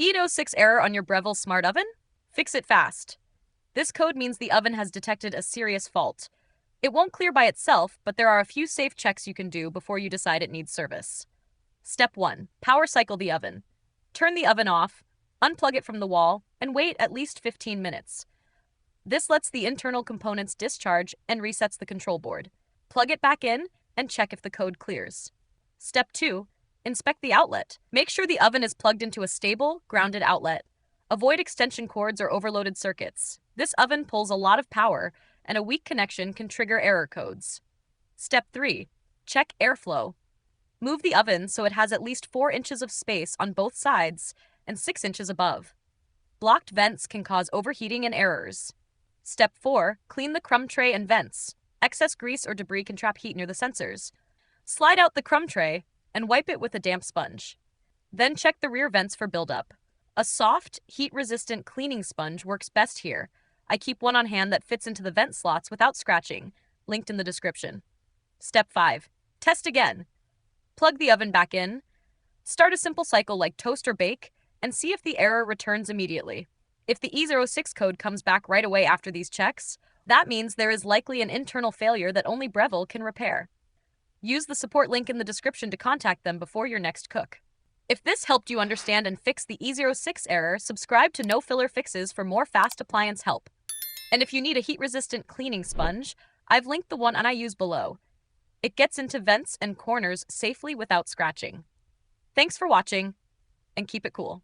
E06 error on your Breville Smart Oven? Fix it fast. This code means the oven has detected a serious fault. It won't clear by itself, but there are a few safe checks you can do before you decide it needs service. Step 1. Power cycle the oven. Turn the oven off, unplug it from the wall, and wait at least 15 minutes. This lets the internal components discharge and resets the control board. Plug it back in and check if the code clears. Step 2. Inspect the outlet. Make sure the oven is plugged into a stable, grounded outlet. Avoid extension cords or overloaded circuits. This oven pulls a lot of power, and a weak connection can trigger error codes. Step 3. Check airflow. Move the oven so it has at least 4 inches of space on both sides and 6 inches above. Blocked vents can cause overheating and errors. Step 4. Clean the crumb tray and vents. Excess grease or debris can trap heat near the sensors. Slide out the crumb tray and wipe it with a damp sponge. Then check the rear vents for buildup. A soft, heat-resistant cleaning sponge works best here. I keep one on hand that fits into the vent slots without scratching, linked in the description. Step 5. Test again. Plug the oven back in. Start a simple cycle like toast or bake, and see if the error returns immediately. If the E06 code comes back right away after these checks, that means there is likely an internal failure that only Breville can repair. Use the support link in the description to contact them before your next cook. If this helped you understand and fix the E06 error, subscribe to No Filler Fixes for more fast appliance help. And if you need a heat-resistant cleaning sponge, I've linked the one I use below. It gets into vents and corners safely without scratching. Thanks for watching, and keep it cool.